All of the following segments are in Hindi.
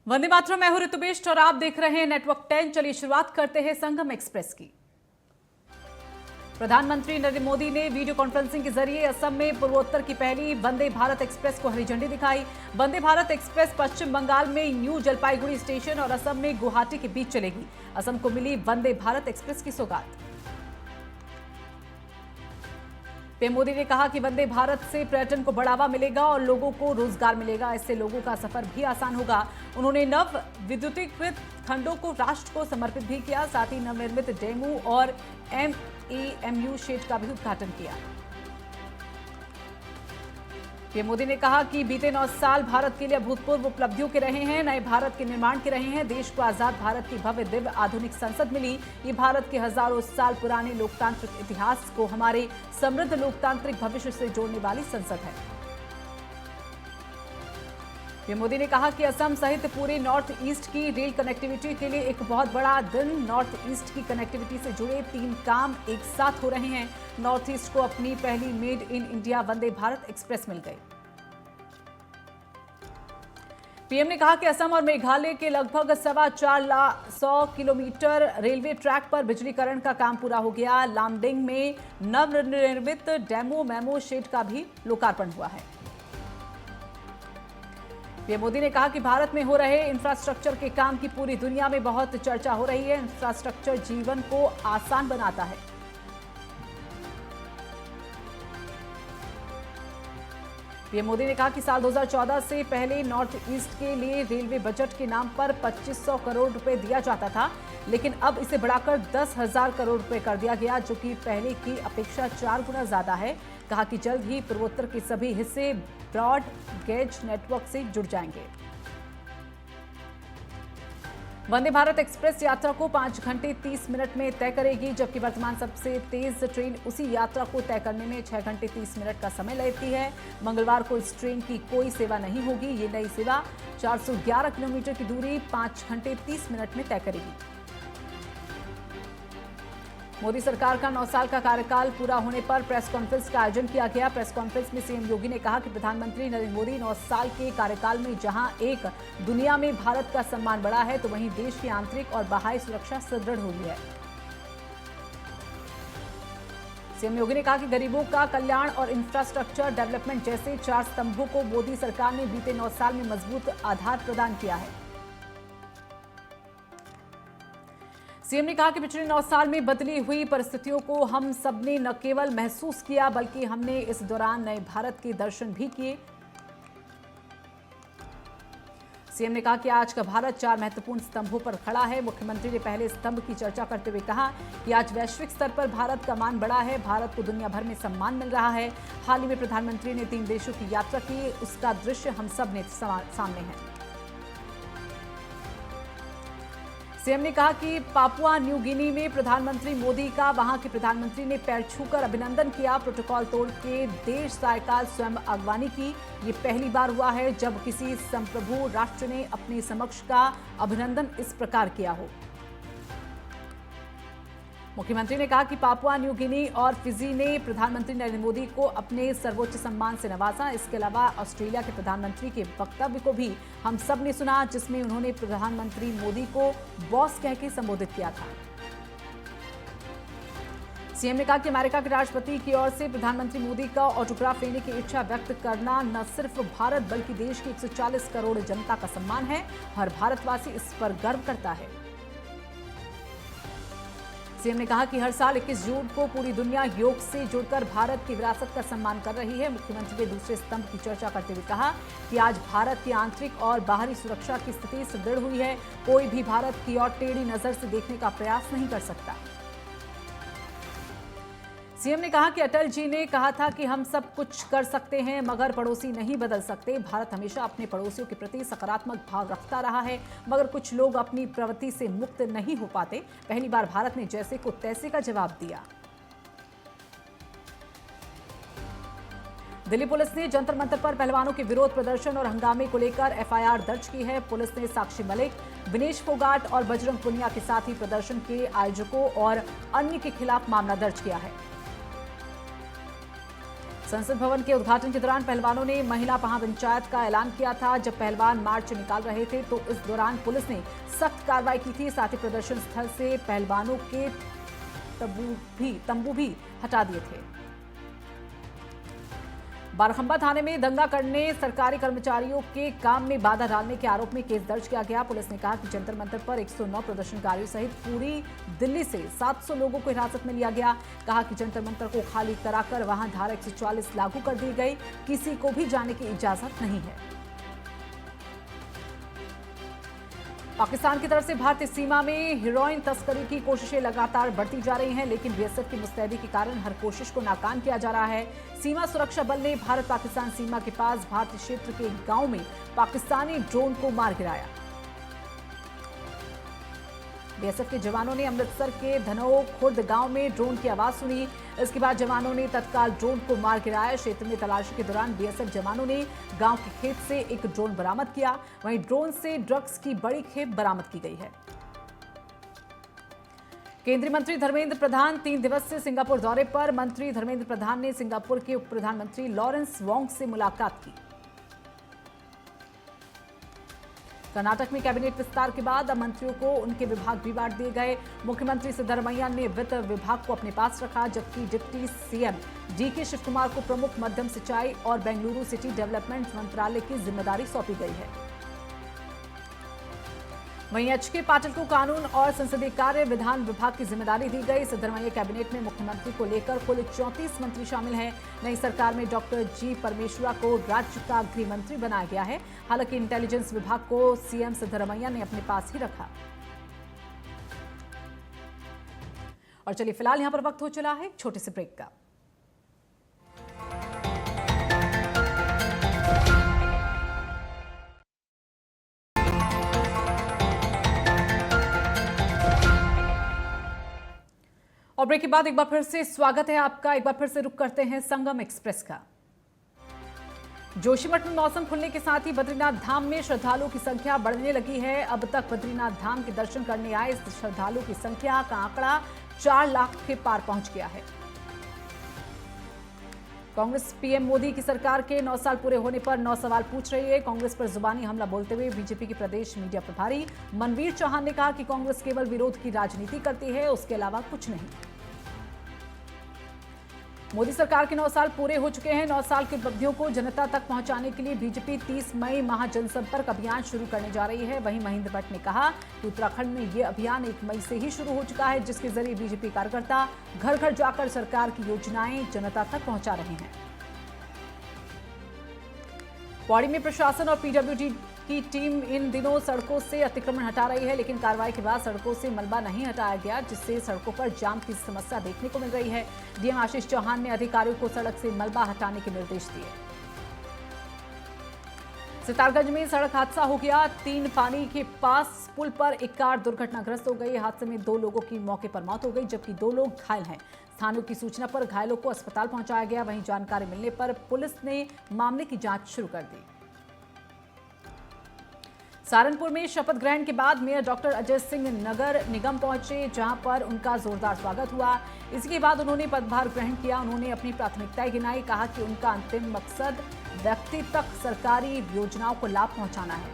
वंदे मातरम, मैं हूं ऋतुबेश और आप देख रहे हैं नेटवर्क 10। चलिए शुरुआत करते हैं संगम एक्सप्रेस की। प्रधानमंत्री नरेंद्र मोदी ने वीडियो कॉन्फ्रेंसिंग के जरिए असम में पूर्वोत्तर की पहली वंदे भारत एक्सप्रेस को हरी झंडी दिखाई। वंदे भारत एक्सप्रेस पश्चिम बंगाल में न्यू जलपाईगुड़ी स्टेशन और असम में गुवाहाटी के बीच चलेगी। असम को मिली वंदे भारत एक्सप्रेस की सौगात। पीएम मोदी ने कहा कि वंदे भारत से पर्यटन को बढ़ावा मिलेगा और लोगों को रोजगार मिलेगा। इससे लोगों का सफर भी आसान होगा। उन्होंने नव विद्युतीकृत खंडों को राष्ट्र को समर्पित भी किया। साथ ही नवनिर्मित डेमू और एमएएमयू शेड का भी उद्घाटन किया। पीएम मोदी ने कहा कि बीते 9 साल भारत के लिए अभूतपूर्व उपलब्धियों के रहे हैं, नए भारत के निर्माण के रहे हैं। देश को आजाद भारत की भव्य दिव्य आधुनिक संसद मिली। ये भारत के हजारों साल पुराने लोकतांत्रिक इतिहास को हमारे समृद्ध लोकतांत्रिक भविष्य से जोड़ने वाली संसद है। पीएम मोदी ने कहा कि असम सहित पूरे नॉर्थ ईस्ट की रेल कनेक्टिविटी के लिए एक बहुत बड़ा दिन। नॉर्थ ईस्ट की कनेक्टिविटी से जुड़े 3 काम एक साथ हो रहे हैं। नॉर्थ ईस्ट को अपनी पहली made in India Vande Bharat express मिल गई। पीएम ने कहा कि असम और मेघालय के लगभग 425 किलोमीटर रेलवे ट्रैक पर बिजलीकरण का काम पूरा हो गया। लामडिंग में नवनिर्मित डेमो मेमो शेड का भी लोकार्पण हुआ है। पीएम मोदी ने कहा कि भारत में हो रहे इंफ्रास्ट्रक्चर के काम की पूरी दुनिया में बहुत चर्चा हो रही है। इंफ्रास्ट्रक्चर जीवन को आसान बनाता है। पीएम मोदी ने कहा कि साल 2014 से पहले नॉर्थ ईस्ट के लिए रेलवे बजट के नाम पर 2500 करोड़ रुपए दिया जाता था, लेकिन अब इसे बढ़ाकर 10,000 करोड़ रुपए कर दिया गया, जो कि पहले की अपेक्षा 4 गुना ज्यादा है। कहा कि जल्द ही पूर्वोत्तर के सभी हिस्से ब्रॉड गेज नेटवर्क से जुड़ जाएंगे। वंदे भारत एक्सप्रेस यात्रा को 5 घंटे 30 मिनट में तय करेगी, जबकि वर्तमान सबसे तेज ट्रेन उसी यात्रा को तय करने में 6 घंटे 30 मिनट का समय लेती है। मंगलवार को इस ट्रेन की कोई सेवा नहीं होगी। ये नई सेवा 411 किलोमीटर की दूरी 5 घंटे 30 मिनट में तय करेगी। मोदी सरकार का 9 साल का कार्यकाल पूरा होने पर प्रेस कॉन्फ्रेंस का आयोजन किया गया। प्रेस कॉन्फ्रेंस में सीएम योगी ने कहा कि प्रधानमंत्री नरेंद्र मोदी 9 साल के कार्यकाल में जहां एक दुनिया में भारत का सम्मान बढ़ा है, तो वहीं देश की आंतरिक और बाह्य सुरक्षा सुदृढ़ हुई है। सीएम योगी ने कहा कि गरीबों का कल्याण और इंफ्रास्ट्रक्चर डेवलपमेंट जैसे 4 स्तंभों को मोदी सरकार ने बीते 9 साल में मजबूत आधार प्रदान किया है। सीएम ने कहा कि पिछले 9 साल में बदली हुई परिस्थितियों को हम सबने न केवल महसूस किया, बल्कि हमने इस दौरान नए भारत के दर्शन भी किए। सीएम ने कहा कि आज का भारत 4 महत्वपूर्ण स्तंभों पर खड़ा है। मुख्यमंत्री ने पहले स्तंभ की चर्चा करते हुए कहा कि आज वैश्विक स्तर पर भारत का मान बढ़ा है। भारत को दुनिया भर में सम्मान मिल रहा है। हाल ही में प्रधानमंत्री ने 3 देशों की यात्रा की, उसका दृश्य हम सब ने सामने है। सीएम ने कहा कि पापुआ न्यू गिनी में प्रधानमंत्री मोदी का वहां के प्रधानमंत्री ने पैर छूकर अभिनंदन किया। प्रोटोकॉल तोड़ के देश सायकाल स्वयं अगवानी की। ये पहली बार हुआ है जब किसी संप्रभु राष्ट्र ने अपने समक्ष का अभिनंदन इस प्रकार किया हो। मुख्यमंत्री ने कहा कि पापुआ न्यू गिनी और फिजी ने प्रधानमंत्री नरेंद्र मोदी को अपने सर्वोच्च सम्मान से नवाजा। इसके अलावा ऑस्ट्रेलिया के प्रधानमंत्री के वक्तव्य को भी हम सब ने सुना, जिसमें उन्होंने प्रधानमंत्री मोदी को बॉस कह के संबोधित किया था। सीएम ने कहा कि अमेरिका के राष्ट्रपति की ओर से प्रधानमंत्री मोदी का ऑटोग्राफ लेने की इच्छा व्यक्त करना न सिर्फ भारत बल्कि देश की 140 करोड़ जनता का सम्मान है। हर भारतवासी इस पर गर्व करता है। सीएम ने कहा कि हर साल 21 जून को पूरी दुनिया योग से जुड़कर भारत की विरासत का सम्मान कर रही है। मुख्यमंत्री ने दूसरे स्तंभ की चर्चा करते हुए कहा कि आज भारत की आंतरिक और बाहरी सुरक्षा की स्थिति सुदृढ़ हुई है। कोई भी भारत की ओर टेढ़ी नजर से देखने का प्रयास नहीं कर सकता। सीएम ने कहा कि अटल जी ने कहा था कि हम सब कुछ कर सकते हैं, मगर पड़ोसी नहीं बदल सकते। भारत हमेशा अपने पड़ोसियों के प्रति सकारात्मक भाव रखता रहा है, मगर कुछ लोग अपनी प्रवृत्ति से मुक्त नहीं हो पाते। पहली बार भारत ने जैसे को तैसे का जवाब दिया। दिल्ली पुलिस ने जंतर मंतर पर पहलवानों के विरोध प्रदर्शन और हंगामे को लेकर एफआईआर दर्ज की है। पुलिस ने साक्षी मलिक, विनेश फोगाट और बजरंग पुनिया के साथ ही प्रदर्शन के आयोजकों और अन्य के खिलाफ मामला दर्ज किया है। संसद भवन के उद्घाटन के दौरान पहलवानों ने महिला महापंचायत का ऐलान किया था। जब पहलवान मार्च निकाल रहे थे तो इस दौरान पुलिस ने सख्त कार्रवाई की थी। साथ ही प्रदर्शन स्थल से पहलवानों के तंबू भी हटा दिए थे। बारखंबा थाने में दंगा करने सरकारी कर्मचारियों के काम में बाधा डालने के आरोप में केस दर्ज किया गया। पुलिस ने कहा कि जंतर मंतर पर 109 प्रदर्शनकारियों सहित पूरी दिल्ली से 700 लोगों को हिरासत में लिया गया। कहा कि जंतर मंतर को खाली कराकर वहां धारा 144 लागू कर दी गई। किसी को भी जाने की इजाजत नहीं है। पाकिस्तान की तरफ से भारतीय सीमा में हेरोइन तस्करी की कोशिशें लगातार बढ़ती जा रही हैं, लेकिन बीएसएफ की मुस्तैदी के कारण हर कोशिश को नाकाम किया जा रहा है। सीमा सुरक्षा बल ने भारत पाकिस्तान सीमा के पास भारतीय क्षेत्र के गांव में पाकिस्तानी ड्रोन को मार गिराया। बीएसएफ के जवानों ने अमृतसर के धनोह खुर्द गांव में ड्रोन की आवाज सुनी। इसके बाद जवानों ने तत्काल ड्रोन को मार गिराया। क्षेत्र में तलाशी के दौरान बीएसएफ जवानों ने गांव के खेत से एक ड्रोन बरामद किया। वहीं ड्रोन से ड्रग्स की बड़ी खेप बरामद की गई है। केंद्रीय मंत्री धर्मेंद्र प्रधान 3 दिवसीय सिंगापुर दौरे पर। मंत्री धर्मेंद्र प्रधान ने सिंगापुर के उप प्रधानमंत्री लॉरेंस वोंग से मुलाकात की। कर्नाटक में कैबिनेट विस्तार के बाद अब मंत्रियों को उनके विभाग भी बांट दिए गए। मुख्यमंत्री सिद्धरमैया ने वित्त विभाग को अपने पास रखा, जबकि deputy CM DK Shivakumar को प्रमुख मध्यम सिंचाई और बेंगलुरु सिटी डेवलपमेंट मंत्रालय की जिम्मेदारी सौंपी गई है। वहीं एचके पाटिल को कानून और संसदीय कार्य विधान विभाग की जिम्मेदारी दी गई। सिद्धरमैया कैबिनेट में मुख्यमंत्री को लेकर कुल 34 मंत्री शामिल हैं। नई सरकार में डॉक्टर जी परमेश्वरा को राज्य का गृह मंत्री बनाया गया है। हालांकि इंटेलिजेंस विभाग को सीएम सिद्धरमैया ने अपने पास ही रखा। और चलिए फिलहाल यहां पर वक्त हो चला है छोटे से ब्रेक का। और ब्रेक के बाद एक बार फिर से स्वागत है आपका। एक बार फिर से रुक करते हैं संगम एक्सप्रेस का। जोशीमठ में मौसम खुलने के साथ ही बद्रीनाथ धाम में श्रद्धालुओं की संख्या बढ़ने लगी है। अब तक बद्रीनाथ धाम के दर्शन करने आए श्रद्धालुओं की संख्या का आंकड़ा 4 लाख के पार पहुंच गया है। कांग्रेस पीएम मोदी की सरकार के 9 साल पूरे होने पर 9 सवाल पूछ रही है। कांग्रेस पर जुबानी हमला बोलते हुए बीजेपी के प्रदेश मीडिया प्रभारी मनवीर चौहान ने कहा कि कांग्रेस केवल विरोध की राजनीति करती है, उसके अलावा कुछ नहीं। मोदी सरकार के 9 साल पूरे हो चुके हैं। 9 साल की उपलब्धियों को जनता तक पहुंचाने के लिए बीजेपी 30 मई महाजनसंपर्क अभियान शुरू करने जा रही है। वहीं महेंद्र भट्ट ने कहा कि उत्तराखंड में ये अभियान 1 मई से ही शुरू हो चुका है, जिसके जरिए बीजेपी कार्यकर्ता घर घर जाकर सरकार की योजनाएं जनता तक पहुंचा रहे हैं। पौड़ी में प्रशासन और पीडब्ल्यूडी की टीम इन दिनों सड़कों से अतिक्रमण हटा रही है, लेकिन कार्रवाई के बाद सड़कों से मलबा नहीं हटाया गया, जिससे सड़कों पर जाम की समस्या देखने को मिल रही है। डीएम आशीष चौहान ने अधिकारियों को सड़क से मलबा हटाने के निर्देश दिए। सितारगंज में सड़क हादसा हो गया। 3 पानी के पास पुल पर एक कार दुर्घटनाग्रस्त हो गई। हादसे में 2 लोगों की मौके पर मौत हो गई, जबकि 2 लोग घायल हैं। स्थानीयों की सूचना पर घायलों को अस्पताल पहुंचाया गया। वहीं जानकारी मिलने पर पुलिस ने मामले की जांच शुरू कर दी। सहारनपुर में शपथ ग्रहण के बाद मेयर डॉक्टर अजय सिंह नगर निगम पहुंचे, जहां पर उनका जोरदार स्वागत हुआ। इसके बाद उन्होंने पदभार ग्रहण किया। उन्होंने अपनी प्राथमिकताएं गिनाई। कहा कि उनका अंतिम मकसद व्यक्ति तक सरकारी योजनाओं को लाभ पहुंचाना है।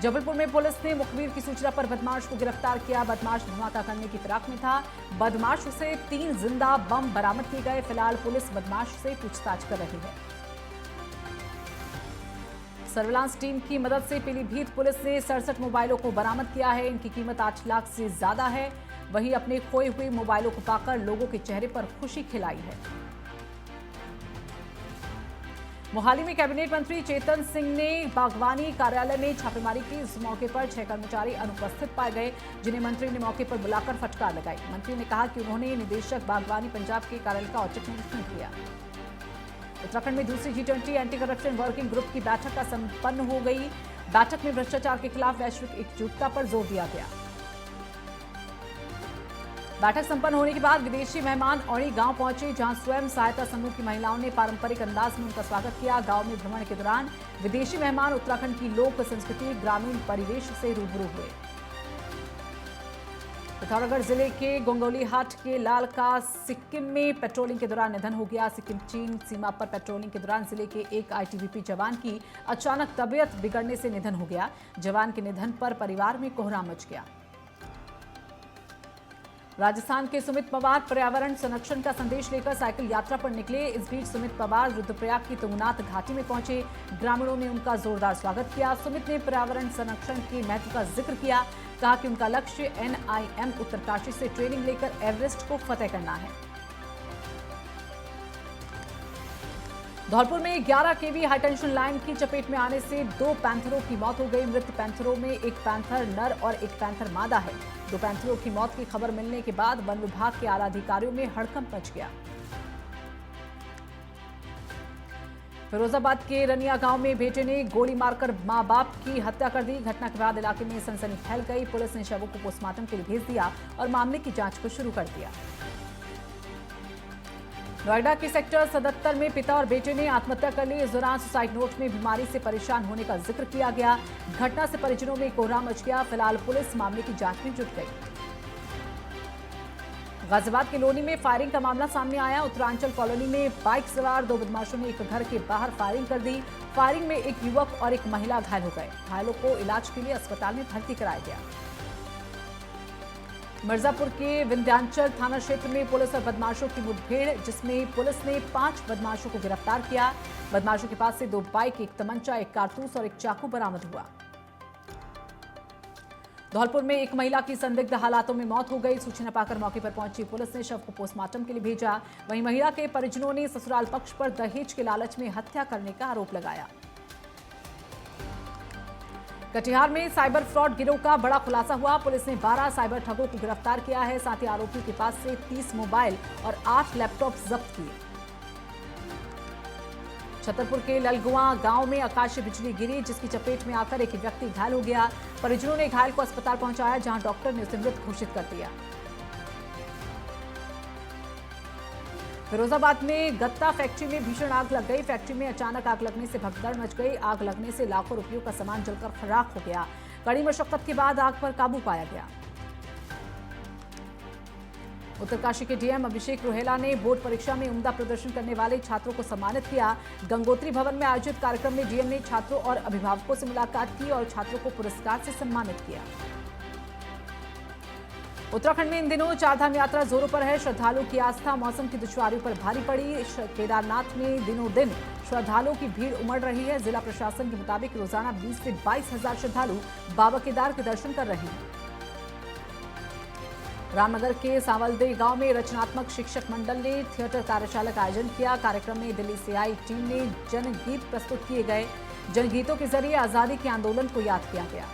जबलपुर में पुलिस ने मुखबिर की सूचना पर बदमाश को गिरफ्तार किया। बदमाश धमाका करने की फिराक में था। बदमाश से 3 जिंदा बम बरामद किए गए। फिलहाल पुलिस बदमाश से पूछताछ कर रही है। सर्विलांस टीम की मदद से पीलीभीत पुलिस ने 67 मोबाइलों को बरामद किया है। इनकी कीमत 8 लाख से ज्यादा है। वहीं अपने खोए हुए मोबाइलों को पाकर लोगों के चेहरे पर खुशी खिलाई है। मोहाली में कैबिनेट मंत्री चेतन सिंह ने बागवानी कार्यालय में छापेमारी की। इस मौके पर 6 कर्मचारी अनुपस्थित पाए गए, जिन्हें मंत्री ने मौके पर बुलाकर फटकार लगाई। मंत्री ने कहा कि उन्होंने निदेशक बागवानी पंजाब के कार्यालय का औचक निरीक्षण किया। उत्तराखंड में दूसरी G20 anti corruption working group की बैठक का संपन्न हो गई। बैठक में भ्रष्टाचार के खिलाफ वैश्विक एकजुटता पर जोर दिया गया। बैठक संपन्न होने के बाद विदेशी मेहमान औड़ी गांव पहुंचे, जहां स्वयं सहायता समूह की महिलाओं ने पारंपरिक अंदाज में उनका स्वागत किया। गांव में भ्रमण के दौरान विदेशी मेहमान उत्तराखंड की लोक संस्कृति, ग्रामीण परिवेश से रूबरू हुए। पिथौरागढ़ जिले के गंगौलीहाट के लाल का सिक्किम में पेट्रोलिंग के दौरान निधन हो गया। सिक्किम चीन सीमा पर पेट्रोलिंग के दौरान जिले के एक आईटीबीपी जवान की अचानक तबीयत बिगड़ने से निधन हो गया। जवान के निधन पर परिवार में कोहराम मच गया। राजस्थान के सुमित पवार पर्यावरण संरक्षण का संदेश लेकर साइकिल यात्रा पर निकले। इस बीच सुमित पवार रुद्रप्रयाग की तुंगनाथ घाटी में पहुंचे। ग्रामीणों ने उनका जोरदार स्वागत किया। सुमित ने पर्यावरण संरक्षण के महत्व का जिक्र किया। कहा कि उनका लक्ष्य NIM उत्तरकाशी से ट्रेनिंग लेकर एवरेस्ट को फतेह करना है। धौलपुर में 11 kV हाईटेंशन लाइन की चपेट में आने से 2 पैंथरों की मौत हो गई। मृत पैंथरों में एक पैंथर नर और एक पैंथर मादा है। 2 पैंथरों की मौत की खबर मिलने के बाद वन विभाग के आला अधिकारियों में हड़कंप मच गया। फिरोजाबाद के रनिया गांव में बेटे ने गोली मारकर मां बाप की हत्या कर दी। घटना के बाद इलाके में सनसनी फैल गई। पुलिस ने शवों को पोस्टमार्टम के लिए भेज दिया और मामले की जांच को शुरू कर दिया। नोएडा के सेक्टर 77 में पिता और बेटे ने आत्महत्या कर ली। इस दौरान सुसाइड नोट में बीमारी से परेशान होने का जिक्र किया गया। घटना से परिजनों में कोहराम मच गया। फिलहाल पुलिस मामले की जांच में जुट गई। गाजियाबाद के लोनी में फायरिंग का मामला सामने आया। उत्तरांचल कॉलोनी में बाइक सवार 2 बदमाशों ने एक घर के बाहर फायरिंग कर दी। फायरिंग में एक युवक और एक महिला घायल हो गए। घायलों को इलाज के लिए अस्पताल में भर्ती कराया गया। मिर्जापुर के विंध्याचल थाना क्षेत्र में पुलिस और बदमाशों की मुठभेड़, जिसमें पुलिस ने 5 बदमाशों को गिरफ्तार किया। बदमाशों के पास से 2 बाइक, 1 तमंचा, 1 कारतूस और 1 चाकू बरामद हुआ। धौलपुर में एक महिला की संदिग्ध हालातों में मौत हो गई। सूचना पाकर मौके पर पहुंची पुलिस ने शव को पोस्टमार्टम के लिए भेजा। वहीं महिला के परिजनों ने ससुराल पक्ष पर दहेज के लालच में हत्या करने का आरोप लगाया। कटिहार में साइबर फ्रॉड गिरोह का बड़ा खुलासा हुआ। पुलिस ने 12 साइबर ठगों को गिरफ्तार किया है। साथ ही आरोपियों के पास से 30 मोबाइल और 8 लैपटॉप जब्त किए। छतरपुर के ललगुआ गांव में आकाशीय बिजली गिरी, जिसकी चपेट में आकर एक व्यक्ति घायल हो गया। परिजनों ने घायल को अस्पताल पहुंचाया, जहां डॉक्टर ने उसे मृत घोषित कर दिया। फिरोजाबाद में गत्ता फैक्ट्री में भीषण आग लग गई। फैक्ट्री में अचानक आग लगने से भगदड़ मच गई। आग लगने से लाखों रुपयों का सामान जलकर राख हो गया। कड़ी मशक्कत के बाद आग पर काबू पाया गया। उत्तरकाशी के डीएम अभिषेक रोहेला ने बोर्ड परीक्षा में उम्दा प्रदर्शन करने वाले छात्रों को सम्मानित किया। गंगोत्री भवन में आयोजित कार्यक्रम में डीएम ने छात्रों और अभिभावकों से मुलाकात की और छात्रों को पुरस्कार से सम्मानित किया। उत्तराखंड में इन दिनों चारधाम यात्रा जोरों पर है। श्रद्धालुओं की आस्था मौसम की दुश्वारियों पर भारी पड़ी। केदारनाथ में दिनों दिन श्रद्धालुओं की भीड़ उमड़ रही है। जिला प्रशासन के मुताबिक रोजाना 20 से 22 हजार श्रद्धालु बाबा केदार के दर्शन कर रहे हैं। रामनगर के सांवलदे गांव में रचनात्मक शिक्षक मंडल ने थिएटर कार्यशाला का आयोजन किया। कार्यक्रम में दिल्ली से आई टीम ने जनगीत प्रस्तुत किए गए। जनगीतों के जरिए आजादी के आंदोलन को याद किया गया।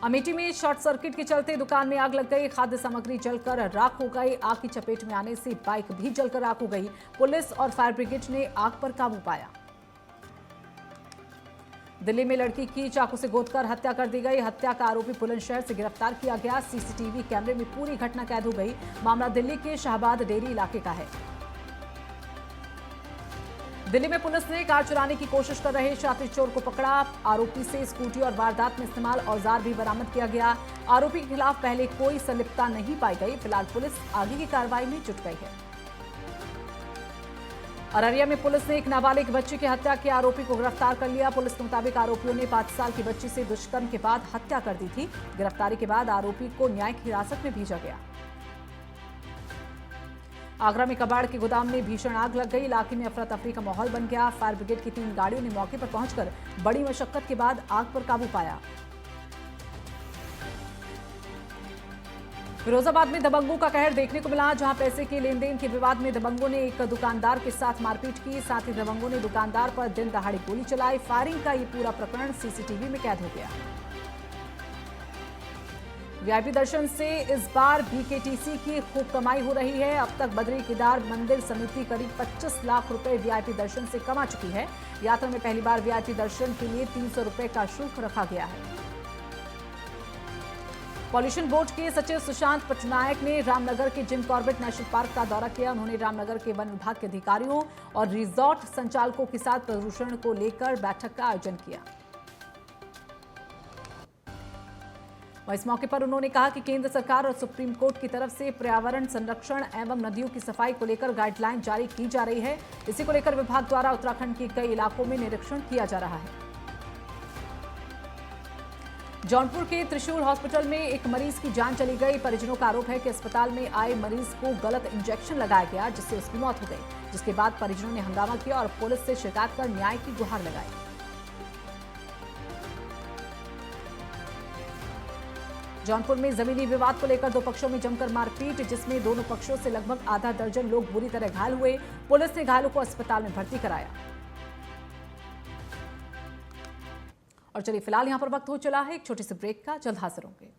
अमेठी में शॉर्ट सर्किट के चलते दुकान में आग लग गई। खाद्य सामग्री जलकर राख हो गई। आग की चपेट में आने से बाइक भी जलकर राख हो गई। पुलिस और फायर ब्रिगेड ने आग पर काबू पाया। दिल्ली में लड़की की चाकू से गोदकर हत्या कर दी गई। हत्या का आरोपी बुलंदशहर से गिरफ्तार किया गया। सीसीटीवी कैमरे में पूरी घटना कैद हो गई। मामला दिल्ली के शाहबाद डेरी इलाके का है। दिल्ली में पुलिस ने कार चुराने की कोशिश कर रहे शातिर चोर को पकड़ा। आरोपी से स्कूटी और वारदात में इस्तेमाल औजार भी बरामद किया गया। आरोपी के खिलाफ पहले कोई संलिप्तता नहीं पाई गई। फिलहाल पुलिस आगे की कार्रवाई में जुट गई है। अररिया में पुलिस ने एक नाबालिग बच्ची की हत्या के आरोपी को गिरफ्तार कर लिया। पुलिस के मुताबिक आरोपियों ने 5 साल की बच्ची से दुष्कर्म के बाद हत्या कर दी थी। गिरफ्तारी के बाद आरोपी को न्यायिक हिरासत में भेजा गया। आगरा में कबाड़ के गोदाम में भीषण आग लग गई। इलाके में अफरा तफरी का माहौल बन गया। फायर ब्रिगेड की 3 गाड़ियों ने मौके पर पहुंचकर बड़ी मशक्कत के बाद आग पर काबू पाया। फिरोजाबाद में दबंगों का कहर देखने को मिला, जहां पैसे के लेन देन के विवाद में दबंगों ने एक दुकानदार के साथ मारपीट की। साथ ही दबंगों ने दुकानदार पर दिन दहाड़े गोली चलाई। फायरिंग का ये पूरा प्रकरण सीसीटीवी में कैद हो गया। वीआईपी दर्शन से इस बार बीकेटीसी की खूब कमाई हो रही है। अब तक बद्री केदार मंदिर समिति करीब 25 लाख रुपए वीआईपी दर्शन से कमा चुकी है। यात्रा में पहली बार वीआईपी दर्शन के लिए 300 रुपए का शुल्क रखा गया है। पॉल्यूशन बोर्ड के सचिव सुशांत पटनायक ने रामनगर के जिम कॉर्बेट नेशनल पार्क का दौरा किया। उन्होंने रामनगर के वन विभाग के अधिकारियों और रिजॉर्ट संचालकों के साथ प्रदूषण को लेकर बैठक का आयोजन किया। और इस मौके पर उन्होंने कहा कि केंद्र सरकार और सुप्रीम कोर्ट की तरफ से पर्यावरण संरक्षण एवं नदियों की सफाई को लेकर गाइडलाइन जारी की जा रही है। इसी को लेकर विभाग द्वारा उत्तराखंड के कई इलाकों में निरीक्षण किया जा रहा है। जौनपुर के त्रिशूल हॉस्पिटल में एक मरीज की जान चली गई। परिजनों का आरोप है कि अस्पताल में आए मरीज को गलत इंजेक्शन लगाया गया, जिससे उसकी मौत हो गई, जिसके बाद परिजनों ने हंगामा किया और पुलिस से शिकायत कर न्याय की गुहार लगाई। जौनपुर में जमीनी विवाद को लेकर दो पक्षों में जमकर मारपीट, जिसमें दोनों पक्षों से लगभग आधा दर्जन लोग बुरी तरह घायल हुए। पुलिस ने घायलों को अस्पताल में भर्ती कराया। और चलिए फिलहाल यहां पर वक्त हो चला है एक छोटे से ब्रेक का, जल्द हाजिर होंगे।